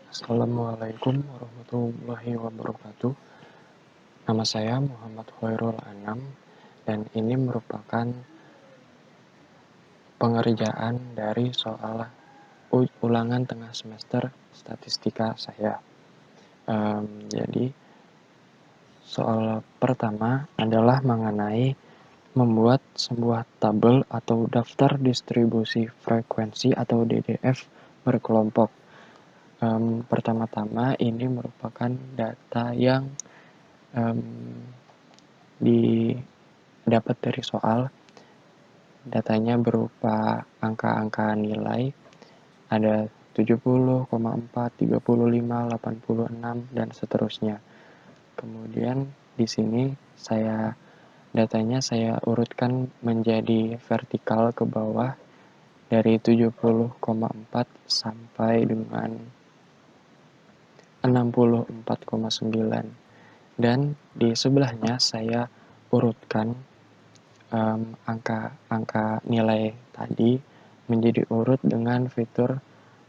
Assalamualaikum warahmatullahi wabarakatuh. Nama saya Muhammad Khairul Anam dan ini merupakan pengerjaan dari soal ulangan tengah semester statistika saya. Jadi soal pertama adalah mengenai membuat sebuah tabel atau daftar distribusi frekuensi atau DDF berkelompok. Pertama-tama ini merupakan data yang didapat dari soal. Datanya berupa angka-angka nilai, ada 70,4, 35, 86, dan seterusnya. Kemudian di sini datanya saya urutkan menjadi vertikal ke bawah dari 70,4 sampai dengan 64,9. Dan di sebelahnya saya urutkan angka nilai tadi menjadi urut dengan fitur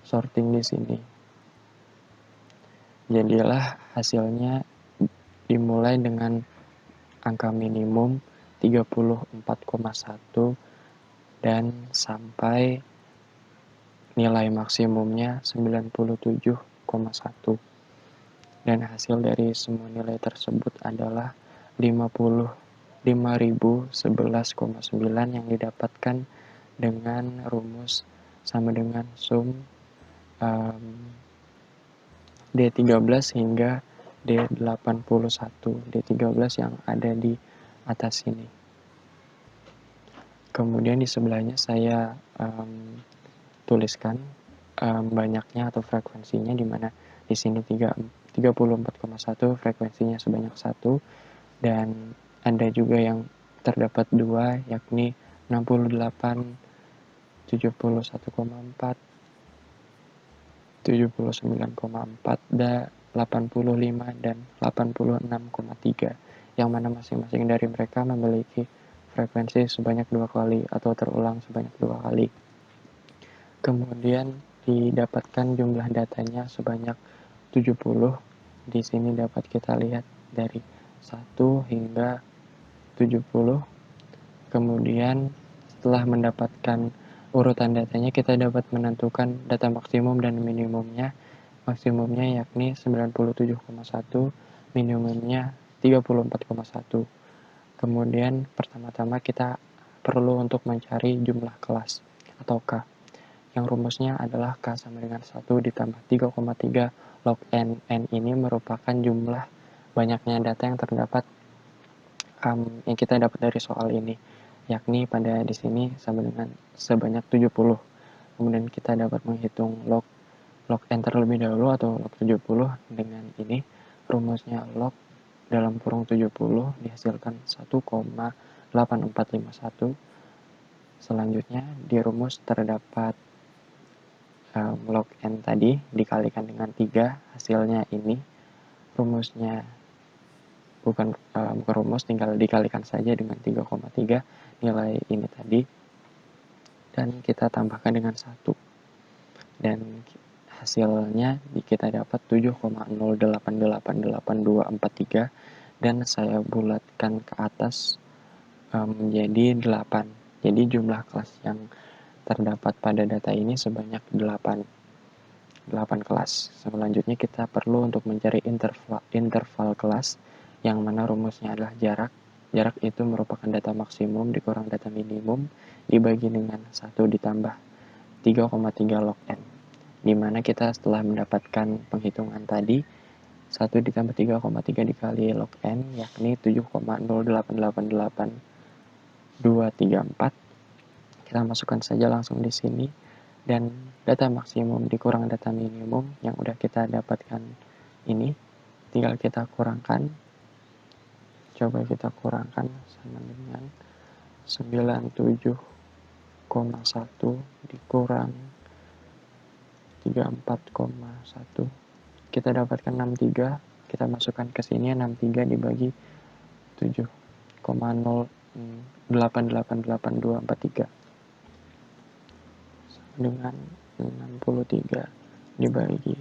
sorting di sini. Jadilah hasilnya dimulai dengan angka minimum 34,1 dan sampai nilai maksimumnya 97,1. Dan hasil dari semua nilai tersebut adalah 5011,9 yang didapatkan dengan rumus sama dengan sum D13 hingga D81, D13 yang ada di atas sini. Kemudian di sebelahnya saya tuliskan banyaknya atau frekuensinya, di mana di sini 34,1 frekuensinya sebanyak 1, dan ada juga yang terdapat 2, yakni 68, 71,4, 79,4, 85, dan 86,3, yang mana masing-masing dari mereka memiliki frekuensi sebanyak 2 kali atau terulang sebanyak 2 kali. Kemudian didapatkan jumlah datanya sebanyak 70. Di sini dapat kita lihat dari 1 hingga 70. Kemudian setelah mendapatkan urutan datanya, kita dapat menentukan data maksimum dan minimumnya. Maksimumnya yakni 97,1, minimumnya 34,1. Kemudian pertama-tama kita perlu untuk mencari jumlah kelas atau K, yang rumusnya adalah K sama dengan 1 ditambah 3,3 log N. N ini merupakan jumlah banyaknya data yang terdapat yang kita dapat dari soal ini, yakni pada di sini sama dengan sebanyak 70. Kemudian kita dapat menghitung log N terlebih dahulu atau log 70 dengan ini. Rumusnya log dalam kurung 70 dihasilkan 1,8451. Selanjutnya di rumus terdapat log N tadi dikalikan dengan 3, hasilnya ini. Rumusnya bukan rumus, tinggal dikalikan saja dengan 3,3 nilai ini tadi, dan kita tambahkan dengan 1, dan hasilnya kita dapat 7,08888243, dan saya bulatkan ke atas menjadi 8. Jadi jumlah kelas yang terdapat pada data ini sebanyak 8 kelas. Selanjutnya kita perlu untuk mencari interval kelas, yang mana rumusnya adalah jarak. Jarak itu merupakan data maksimum dikurang data minimum dibagi dengan 1 ditambah 3,3 log N, di mana kita setelah mendapatkan penghitungan tadi, 1 ditambah 3,3 dikali log N yakni 7,0888234. Kita masukkan saja langsung di sini, dan data maksimum dikurang data minimum yang udah kita dapatkan ini tinggal kita kurangkan. Coba kita kurangkan sama dengan 97,1 dikurang 34,1. Kita dapatkan 63. Kita masukkan ke sini, 63 dibagi 7,0888243 dengan 63 dibagi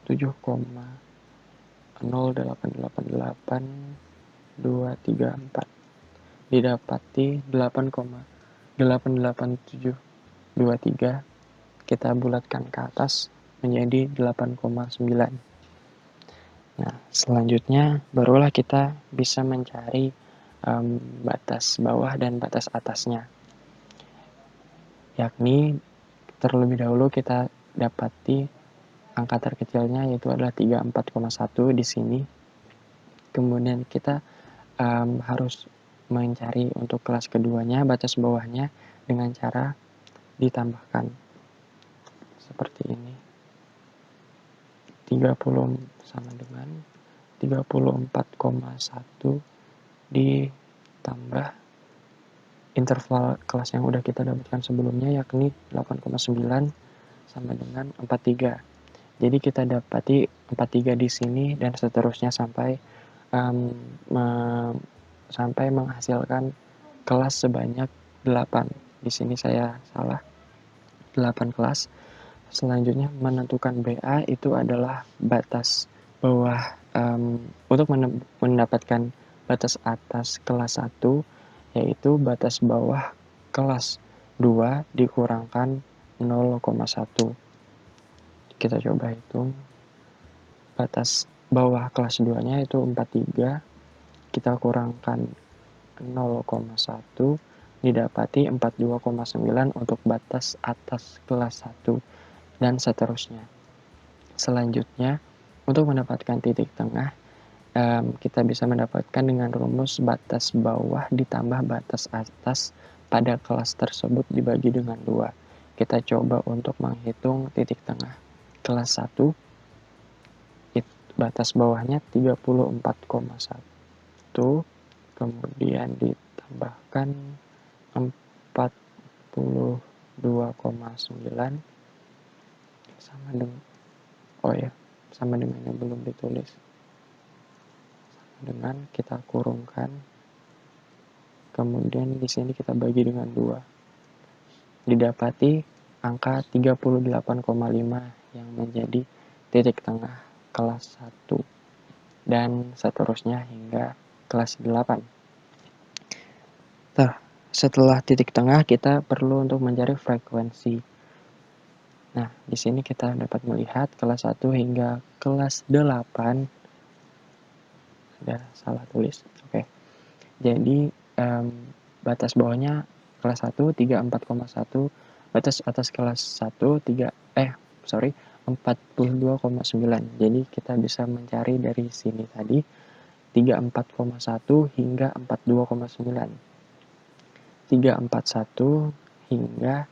7,0888.234 didapati 8,88723, kita bulatkan ke atas menjadi 8,9. Nah, selanjutnya barulah kita bisa mencari batas bawah dan batas atasnya, yakni terlebih dahulu kita dapati angka terkecilnya yaitu adalah 34,1 di sini. Kemudian kita harus mencari untuk kelas keduanya batas bawahnya dengan cara ditambahkan seperti ini. 30 sama dengan 34,1 ditambah interval kelas yang udah kita dapatkan sebelumnya, yakni 8,9 sama dengan 43. Jadi kita dapati 43 di sini dan seterusnya sampai menghasilkan kelas sebanyak 8. Di sini saya salah, 8 kelas. Selanjutnya menentukan BA itu adalah batas bawah untuk mendapatkan batas atas kelas 1, yaitu batas bawah kelas 2 dikurangkan 0,1. Kita coba hitung. Batas bawah kelas 2-nya itu 43, kita kurangkan 0,1 didapati 42,9 untuk batas atas kelas 1 dan seterusnya. Selanjutnya, untuk mendapatkan titik tengah, kita bisa mendapatkan dengan rumus batas bawah ditambah batas atas pada kelas tersebut dibagi dengan 2. Kita coba untuk menghitung titik tengah. Kelas 1, batas bawahnya 34,1, kemudian ditambahkan 42,9 sama dengan yang belum ditulis, dengan kita kurungkan, kemudian di sini kita bagi dengan 2, didapati angka 38,5 yang menjadi titik tengah kelas 1 dan seterusnya hingga kelas 8. Nah, setelah titik tengah kita perlu untuk mencari frekuensi. Nah, di sini kita dapat melihat kelas 1 hingga kelas 8. Sudah salah tulis. Oke. Jadi batas bawahnya kelas 1 34,1, batas atas kelas 1 42,9. Jadi kita bisa mencari dari sini tadi 34,1 hingga 42,9. 341 hingga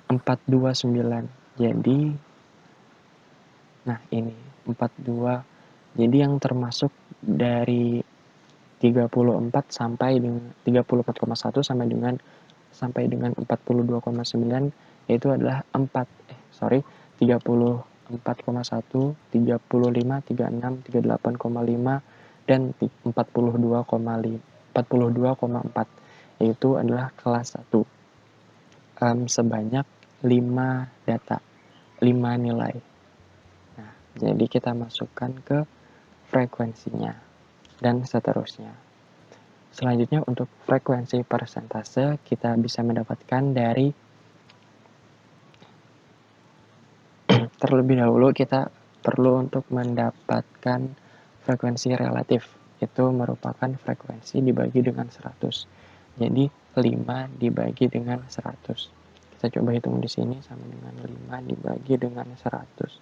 429. Jadi nah ini 42. Jadi yang termasuk dari 34 sampai dengan 34,1 sampai dengan 42,9 yaitu adalah 34,1, 35, 36, 38,5 dan 42,4 yaitu adalah kelas 1. Sebanyak 5 data, 5 nilai. Nah, jadi kita masukkan ke frekuensinya dan seterusnya. Selanjutnya untuk frekuensi persentase kita bisa mendapatkan dari terlebih dahulu kita perlu untuk mendapatkan frekuensi relatif. Itu merupakan frekuensi dibagi dengan 100. Jadi 5 dibagi dengan 100. Kita coba hitung di sini sama dengan 5 dibagi dengan 100.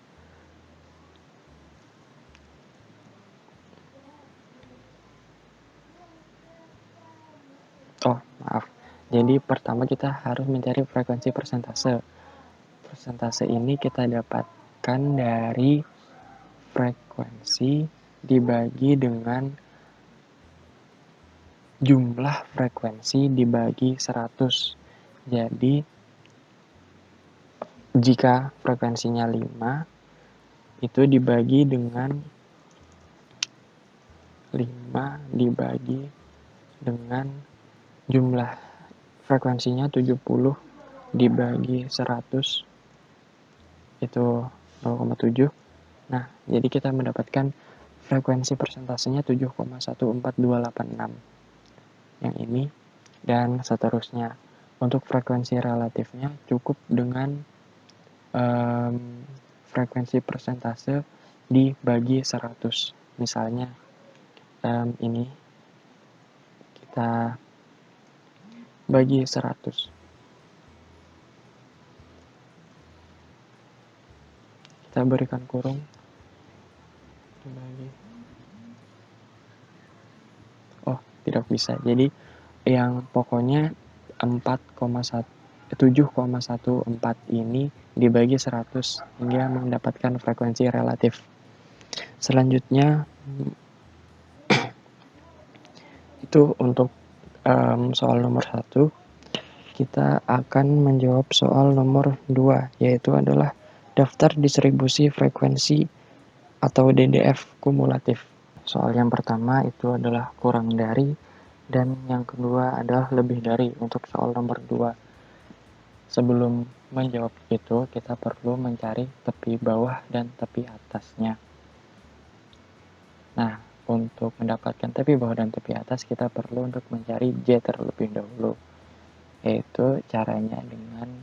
Oh, maaf. Jadi pertama kita harus mencari frekuensi persentase. Persentase ini kita dapatkan dari frekuensi dibagi dengan jumlah frekuensi dibagi 100. Jadi jika frekuensinya 5 itu dibagi dengan 5 dibagi dengan jumlah frekuensinya 70 dibagi 100 itu 0,7. Nah, jadi kita mendapatkan frekuensi persentasenya 7,14286 yang ini, dan seterusnya. Untuk frekuensi relatifnya cukup dengan frekuensi persentase dibagi 100. Misalnya ini kita bagi 100. Kita berikan kurung dibagi. Oh, tidak bisa. Jadi yang pokoknya 7,14 ini dibagi 100 hingga mendapatkan frekuensi relatif. Selanjutnya itu untuk soal nomor 1. Kita akan menjawab soal nomor 2, yaitu adalah daftar distribusi frekuensi atau DDF kumulatif. Soal yang pertama itu adalah kurang dari, dan yang kedua adalah lebih dari untuk soal nomor 2. Sebelum menjawab itu, kita perlu mencari tepi bawah dan tepi atasnya. Nah, untuk mendapatkan tepi bawah dan tepi atas, kita perlu untuk mencari J terlebih dahulu. Yaitu caranya dengan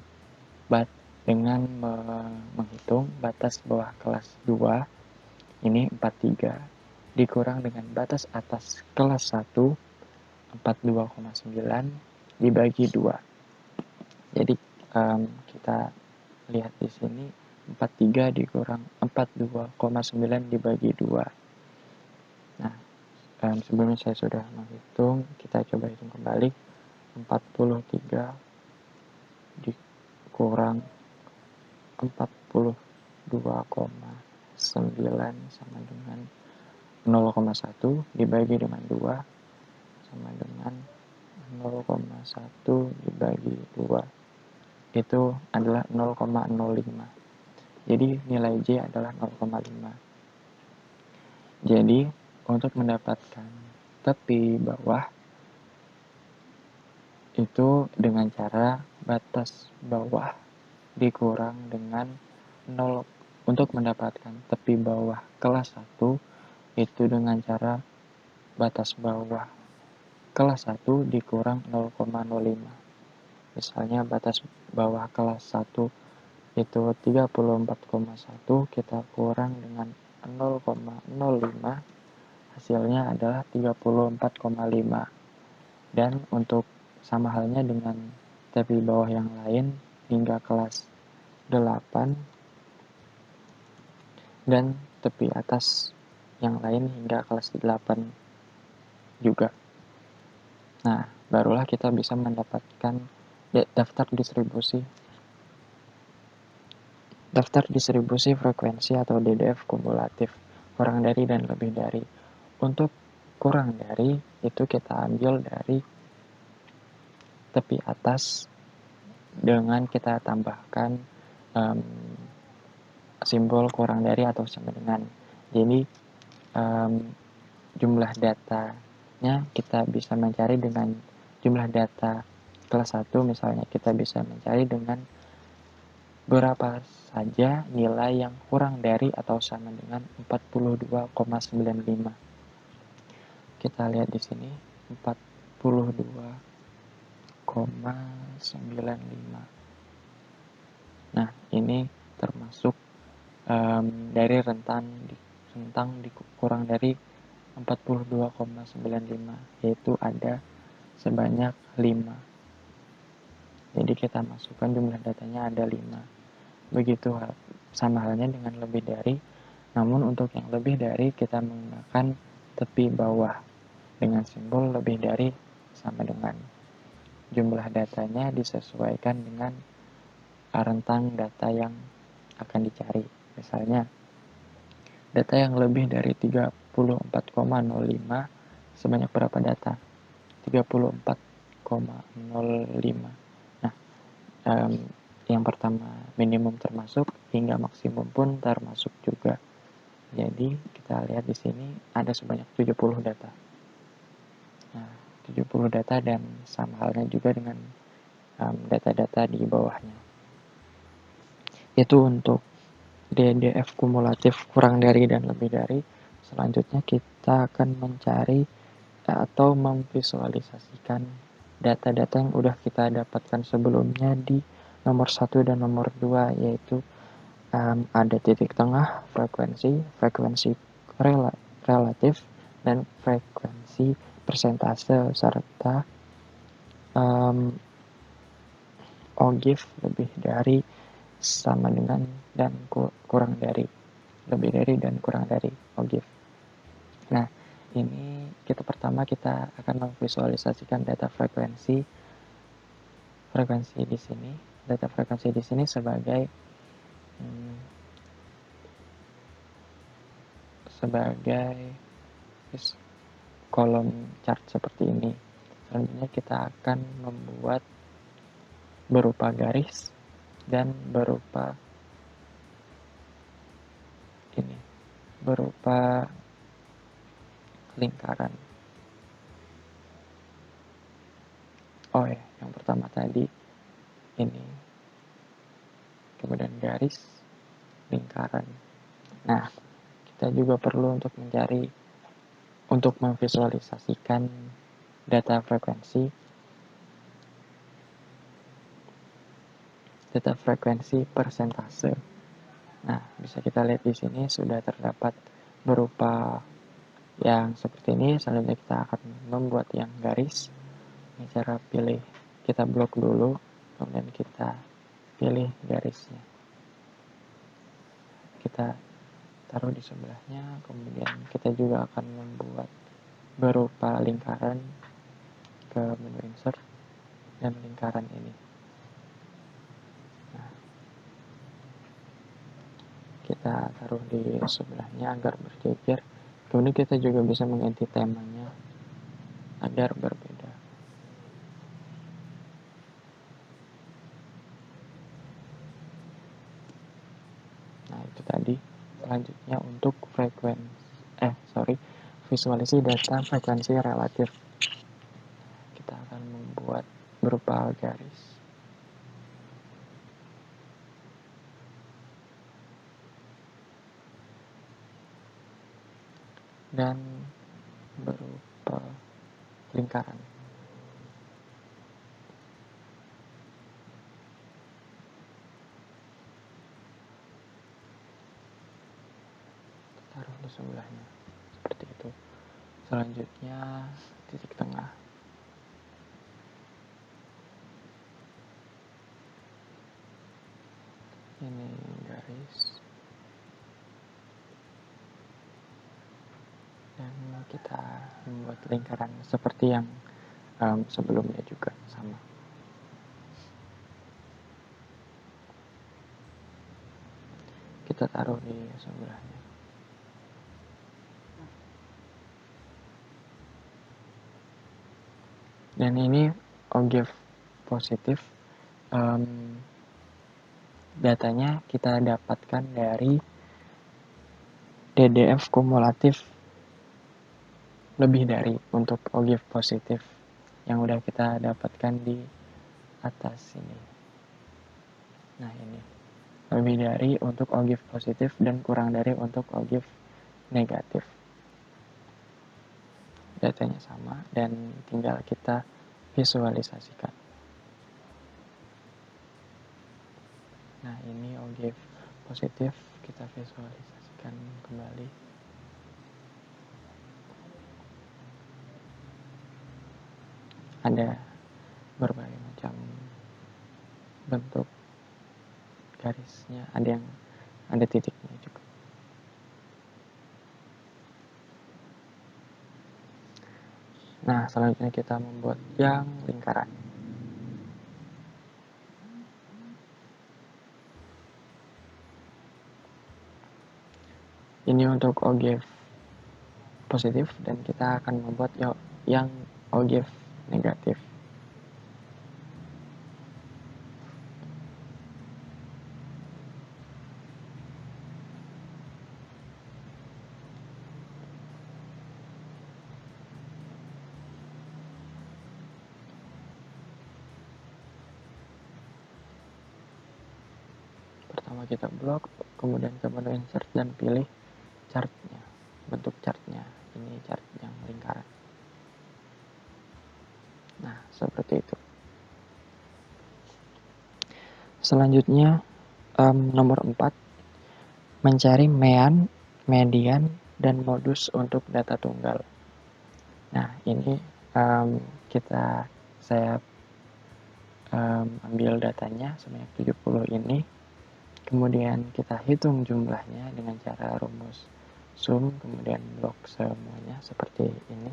menghitung batas bawah kelas 2, ini 43, dikurang dengan batas atas kelas 1, 42,9, dibagi 2. Jadi kita lihat di sini 43 dikurang 42,9 dibagi 2. Nah, sebelumnya saya sudah menghitung, kita coba hitung kembali. 43 dikurang 42,9 sama dengan 0,1 dibagi dengan 2 sama dengan 0,1 dibagi 2. Itu adalah 0,05. Jadi nilai J adalah 0,5. Jadi untuk mendapatkan tepi bawah itu dengan cara batas bawah dikurang dengan 0. Untuk mendapatkan tepi bawah kelas 1 itu dengan cara batas bawah kelas 1 dikurang 0,05. Misalnya batas bawah kelas 1 itu 34,1, kita kurang dengan 0,05, hasilnya adalah 34,5. Dan untuk sama halnya dengan tepi bawah yang lain hingga kelas 8 dan tepi atas yang lain hingga kelas 8 juga. Nah, barulah kita bisa mendapatkan daftar distribusi frekuensi atau DDF kumulatif, kurang dari dan lebih dari. Untuk kurang dari itu kita ambil dari tepi atas dengan kita tambahkan simbol kurang dari atau sama dengan. Jadi jumlah datanya kita bisa mencari dengan jumlah data kelas 1, misalnya kita bisa mencari dengan berapa saja nilai yang kurang dari atau sama dengan 42,95. Kita lihat di sini 42,95. Nah, ini termasuk dari rentang kurang dari 42,95, yaitu ada sebanyak 5. Jadi kita masukkan jumlah datanya ada 5. Begitu sama halnya dengan lebih dari. Namun untuk yang lebih dari kita menggunakan tepi bawah dengan simbol lebih dari sama dengan. Jumlah datanya disesuaikan dengan rentang data yang akan dicari. Misalnya data yang lebih dari 34,05 sebanyak berapa data? 34,05. Nah, yang pertama minimum termasuk, hingga maksimum pun termasuk juga. Jadi kita lihat di sini ada sebanyak 70 data. Nah, 70 data dan sama halnya juga dengan data-data di bawahnya. Itu untuk DDF kumulatif kurang dari dan lebih dari. Selanjutnya kita akan mencari atau memvisualisasikan data-data yang udah kita dapatkan sebelumnya di nomor 1 dan nomor 2, yaitu ada titik tengah, frekuensi relatif, dan frekuensi persentase, serta OGIF lebih dari, sama dengan, dan kurang dari, lebih dari dan kurang dari OGIF. Nah, ini pertama kita akan memvisualisasikan data frekuensi di sini. Data frekuensi di sini sebagai kolom chart seperti ini. Selanjutnya kita akan membuat berupa garis dan berupa lingkaran. Yang pertama tadi ini, kemudian garis, lingkaran. Nah, kita juga perlu untuk memvisualisasikan data frekuensi persentase. Nah, bisa kita lihat di sini sudah terdapat berupa yang seperti ini. Selanjutnya kita akan membuat yang garis. Ini cara pilih, kita blok dulu, kemudian kita pilih garisnya. Kita taruh di sebelahnya, kemudian kita juga akan membuat berupa lingkaran ke menu insert dan lingkaran ini. Nah, kita taruh di sebelahnya agar berjejer. Kemudian kita juga bisa mengganti temanya agar berbeda. Nah, itu tadi. Selanjutnya untuk visualisasi data frekuensi relatif. Kita akan membuat berupa garis. Dan berupa lingkaran. Taruh di sebelahnya seperti itu. Selanjutnya titik tengah. Ini garis, dan kita membuat lingkaran seperti yang sebelumnya juga sama. Kita taruh di sebelahnya. Dan ini OGIF positif. Datanya kita dapatkan dari DDF kumulatif lebih dari untuk OGIF positif yang udah kita dapatkan di atas ini. Nah, ini lebih dari untuk OGIF positif dan kurang dari untuk OGIF negatif. Datanya sama dan tinggal kita visualisasikan. Nah, ini OGIF positif, kita visualisasikan kembali. Ada berbagai macam bentuk garisnya, ada titiknya juga. Nah, selanjutnya kita membuat yang lingkaran. Ini untuk OGIF positif dan kita akan membuat yang OGIF negatif. pertama kita blok, kemudian ke menu insert dan pilih chartnya, bentuk chartnya. Ini chart yang lingkaran. Nah, seperti itu. Selanjutnya, nomor 4, mencari mean, median, dan modus untuk data tunggal. Nah, ini saya ambil datanya sebanyak 70 ini, kemudian kita hitung jumlahnya dengan cara rumus sum, kemudian log semuanya seperti ini.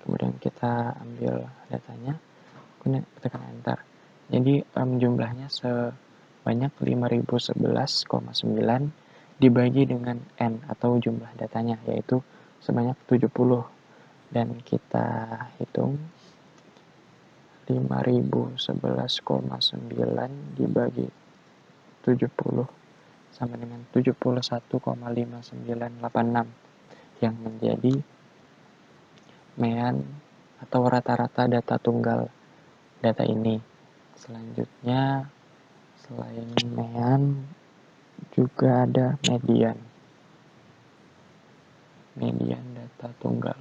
Kemudian kita ambil datanya, kemudian tekan enter. Jadi jumlahnya sebanyak 5011,9 dibagi dengan n atau jumlah datanya, yaitu sebanyak 70. Dan kita hitung 5011,9 dibagi 70 sama dengan 71,5986 yang menjadi mean atau rata-rata data tunggal data ini. Selanjutnya, selain mean juga ada median data tunggal.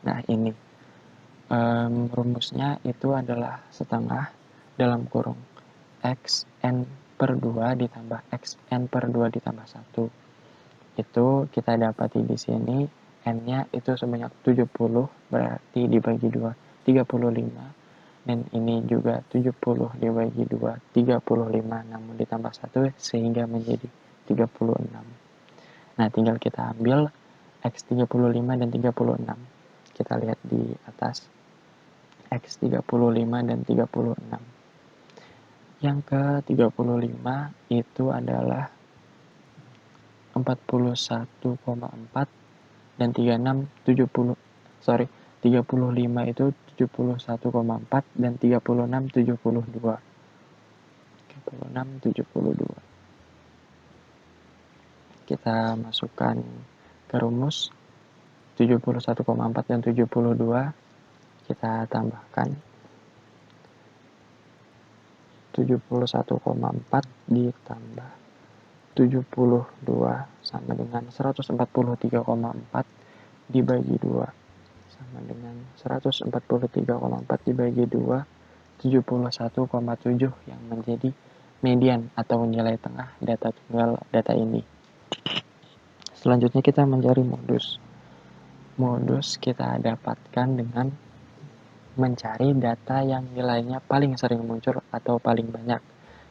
Nah, ini rumusnya itu adalah setengah dalam kurung xn per 2 ditambah xn per 2 ditambah 1. Itu kita dapati di sini n-nya itu sebanyak 70, berarti dibagi 2 35, dan ini juga 70 dibagi 2 35, namun ditambah 1 sehingga menjadi 36. Nah, tinggal kita ambil x 35 dan 36. Kita lihat di atas, x 35 dan 36. Yang ke 35 itu adalah 41,4 dan 36 70. 35 itu 71,4 dan 36 72. 36 72. Kita masukkan ke rumus 71,4 dan 72, kita tambahkan 71,4 ditambah 72 sama dengan 143,4 dibagi 2 sama dengan 143,4 dibagi 2 71,7 yang menjadi median atau nilai tengah data tunggal data ini. Selanjutnya kita mencari modus. Modus kita dapatkan dengan mencari data yang nilainya paling sering muncul atau paling banyak.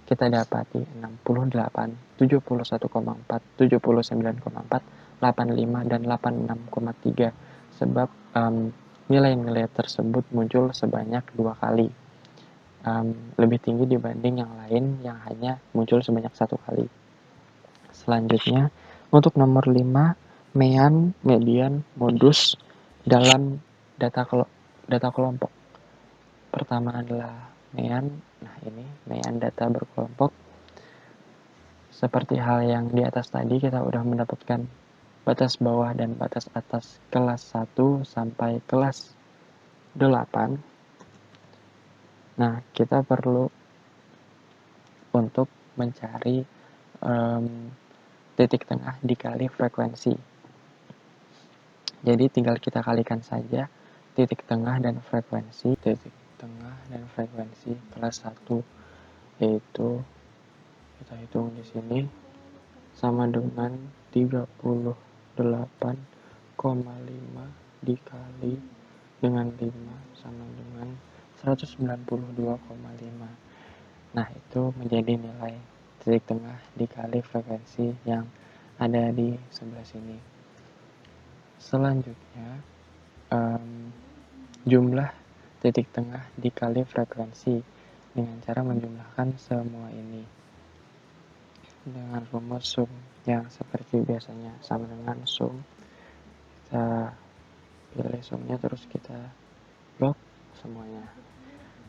Kita dapati 68, 71,4, 79,4, 85, dan 86,3. Sebab nilai-nilai tersebut muncul sebanyak 2 kali. Lebih tinggi dibanding yang lain yang hanya muncul sebanyak 1 kali. Selanjutnya, untuk nomor 5, mean, median, modus dalam data kelompok. Pertama adalah mean. Nah, ini mean data berkelompok. Seperti hal yang di atas tadi, kita udah mendapatkan batas bawah dan batas atas kelas 1 sampai kelas 8. Nah, kita perlu untuk mencari titik tengah dikali frekuensi. Jadi tinggal kita kalikan saja titik tengah dan frekuensi. Titik tengah dan frekuensi kelas 1 yaitu kita hitung di sini sama dengan 38,5 dikali dengan 5 sama dengan 192,5. Nah, itu menjadi nilai titik tengah dikali frekuensi yang ada di sebelah sini. Selanjutnya, jumlah titik tengah dikali frekuensi dengan cara menjumlahkan semua ini dengan rumus sum yang seperti biasanya sama dengan sum. Kita pilih sumnya, terus kita blok semuanya.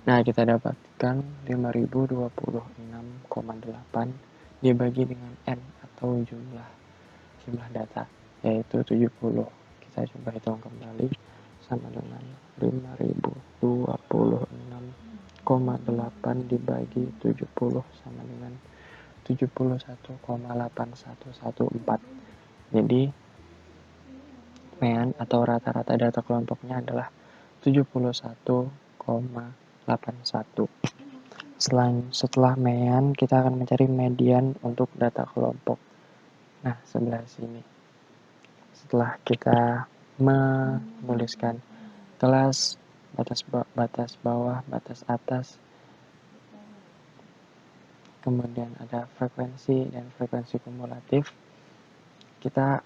Nah, kita dapatkan 5026,8 dibagi dengan n atau jumlah data, yaitu 70. Kita coba hitung kembali sama dengan 5026,8 dibagi 70 sama dengan 71,8114. Jadi mean atau rata-rata data kelompoknya adalah 71,81. Setelah mean, kita akan mencari median untuk data kelompok. Nah, sebelah sini. Setelah kita menuliskan kelas, batas bawah, batas atas, kemudian ada frekuensi dan frekuensi kumulatif, kita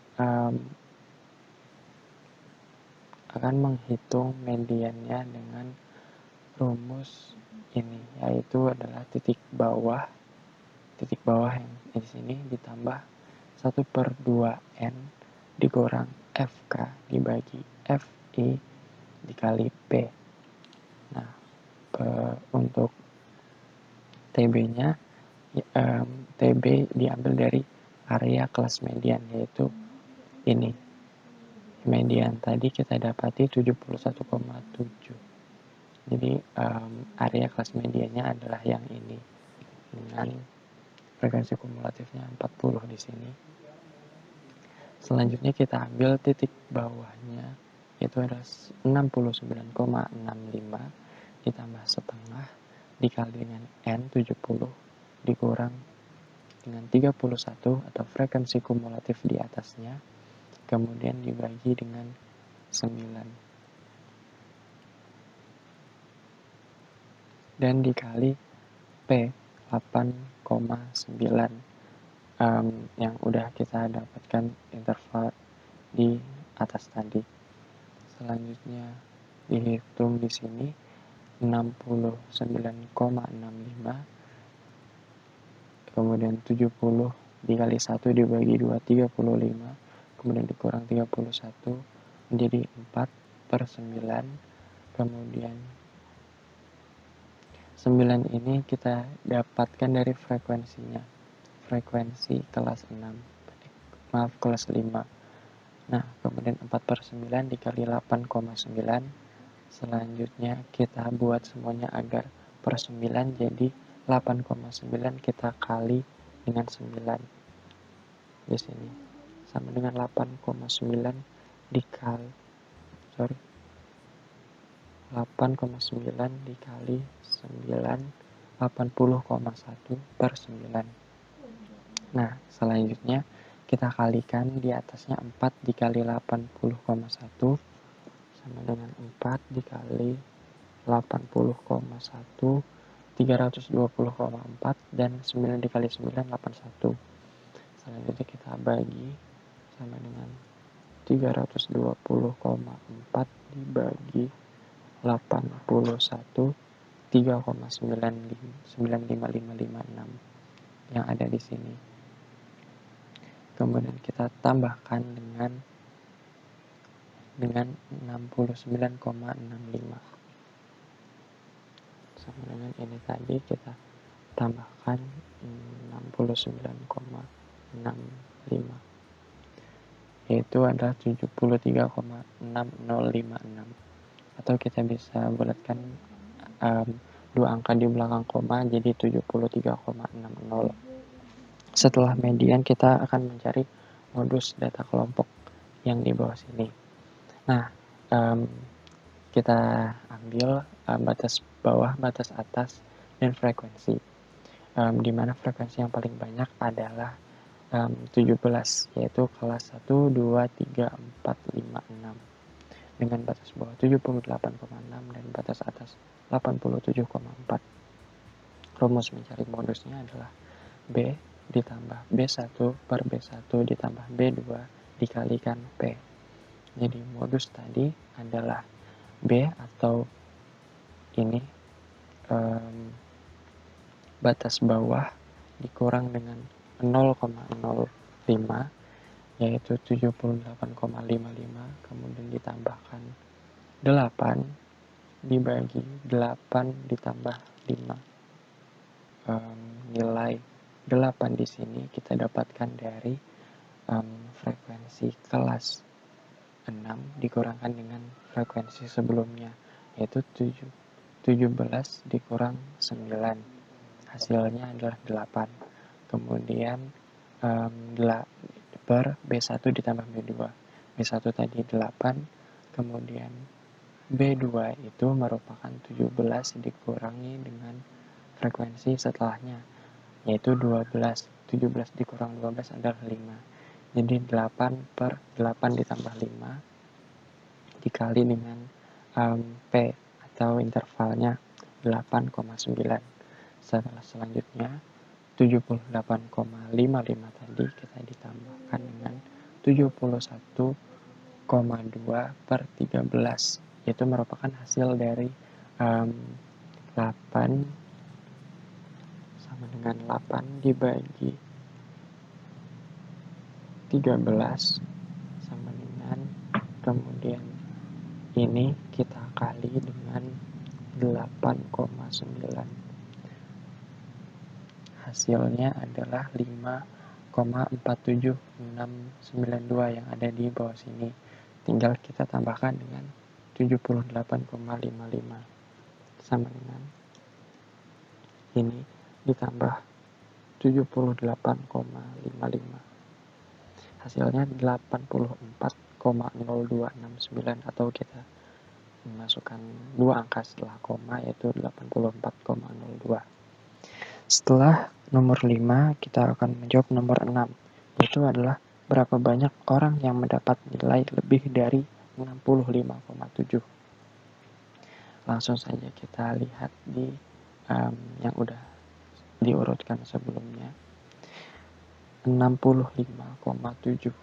akan menghitung mediannya dengan rumus ini, yaitu adalah titik bawah yang di sini ditambah 1/2N dikurang FK dibagi FI dikali P. Nah, untuk TB-nya, TB diambil dari area kelas median, yaitu ini. Median tadi kita dapati 71,7. Jadi area kelas mediannya adalah yang ini dengan frekuensi kumulatifnya 40 di sini. Selanjutnya kita ambil titik bawahnya, yaitu adalah 69,65 ditambah setengah dikali dengan N 70 dikurang dengan 31 atau frekuensi kumulatif di atasnya, kemudian dibagi dengan 9 dan dikali P 8,9 yang udah kita dapatkan interval di atas tadi. Selanjutnya dihitung di sini 69,65, kemudian 70 dikali 1 dibagi 2 35, kemudian dikurang 31 menjadi 4/9, kemudian 9 ini kita dapatkan dari frekuensinya, frekuensi kelas 5. Nah, kemudian 4/9 dikali 8,9. Selanjutnya kita buat semuanya agar per 9 jadi 8,9 kita kali dengan 9 di sini sama dengan 8,9 dikali 8,9 dikali 9 80,1/9. Nah, selanjutnya kita kalikan di atasnya 4 dikali 80,1 sama dengan 4 dikali 80,1 320,4 dan 9 dikali 9 81. Selanjutnya kita bagi sama dengan 320,4 dibagi 81 3,95556 yang ada di sini. Kemudian kita tambahkan dengan 69,65 sama dengan ini tadi, kita tambahkan 69,65 yaitu adalah 73,6056, atau kita bisa bulatkan dua angka di belakang koma jadi 73,60. Setelah median kita akan mencari modus data kelompok yang di bawah sini. Nah, kita ambil batas bawah, batas atas, dan frekuensi. Di mana frekuensi yang paling banyak adalah 17, yaitu kelas 1, 2, 3, 4, 5, 6. Dengan batas bawah 78,6 dan batas atas 87,4. Rumus mencari modusnya adalah B ditambah B1 per B1 ditambah B2 dikalikan P. Jadi modus tadi adalah B atau ini batas bawah dikurang dengan 0,05 yaitu 78,55, kemudian ditambahkan 8 dibagi 8 ditambah 5. Nilai 8 di sini kita dapatkan dari frekuensi kelas 6 dikurangkan dengan frekuensi sebelumnya, yaitu 17 dikurang 9, hasilnya adalah 8. Kemudian per B1 ditambah B2. B1 tadi 8, kemudian B2 itu merupakan 17 dikurangi dengan frekuensi setelahnya, yaitu 12. 17 dikurang 12 adalah 5. Jadi 8 per 8 ditambah 5 dikali dengan P atau intervalnya 8,9. Selanjutnya 78,55 tadi kita ditambahkan dengan 71,2 per 13, yaitu merupakan hasil dari 8 sama dengan 8 dibagi 13 sama dengan, kemudian ini kita kali dengan 8,9. Hasilnya adalah 5,47692 yang ada di bawah sini. Tinggal kita tambahkan dengan 78,55 sama dengan ini ditambah 78,55. Hasilnya 84,0269, atau kita memasukkan 2 angka setelah koma, yaitu 84,02. Setelah nomor 5, kita akan menjawab nomor 6, yaitu adalah berapa banyak orang yang mendapat nilai lebih dari 65,7. Langsung saja kita lihat di yang udah diurutkan sebelumnya. 65,7.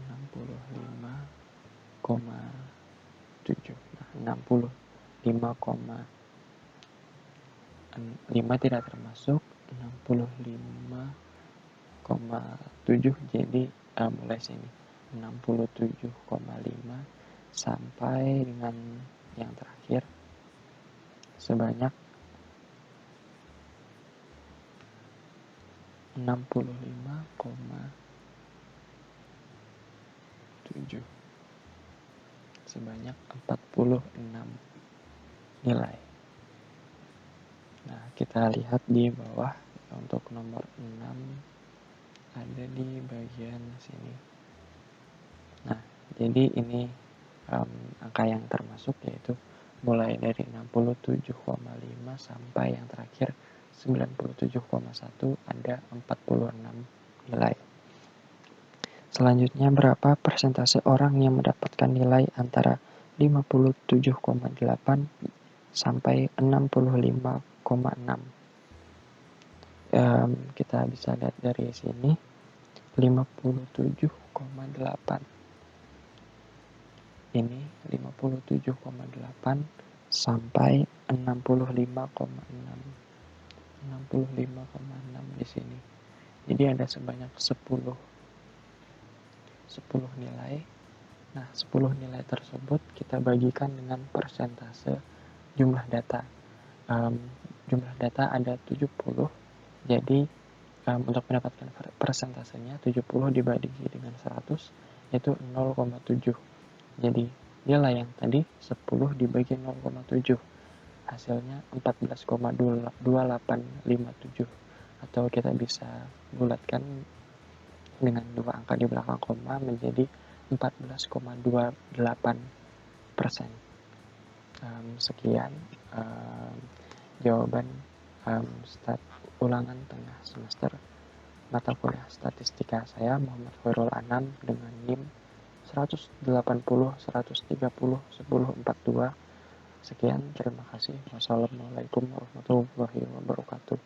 65,7. Nah, 65,5 tidak termasuk. 65,7, jadi mulai sini 67,5 sampai dengan yang terakhir sebanyak 65,7, sebanyak 46 nilai. Nah, kita lihat di bawah untuk nomor 6 ada di bagian sini. Nah, jadi ini angka yang termasuk, yaitu mulai dari 67,5 sampai yang terakhir 97,1, ada 46 nilai. Selanjutnya, berapa persentase orang yang mendapatkan nilai antara 57,8 sampai 65,6? Kita bisa lihat dari sini 57,8. Ini 57,8 sampai 65,6. 65,6 di sini. Jadi ada sebanyak 10 nilai. Nah, 10 nilai tersebut kita bagikan dengan persentase jumlah data. Jumlah data ada 70. Jadi untuk mendapatkan persentasenya 70 dibagi dengan 100, yaitu 0,7. Jadi nilai yang tadi 10 dibagi 0,7, hasilnya 14,2857, atau kita bisa bulatkan dengan 2 angka di belakang koma menjadi 14,28%. Sekian jawaban ulangan tengah semester mata kuliah statistika saya, Muhammad Khairul Anam, dengan NIM 180 130 1042. Sekian, terima kasih. Wassalamualaikum warahmatullahi wabarakatuh.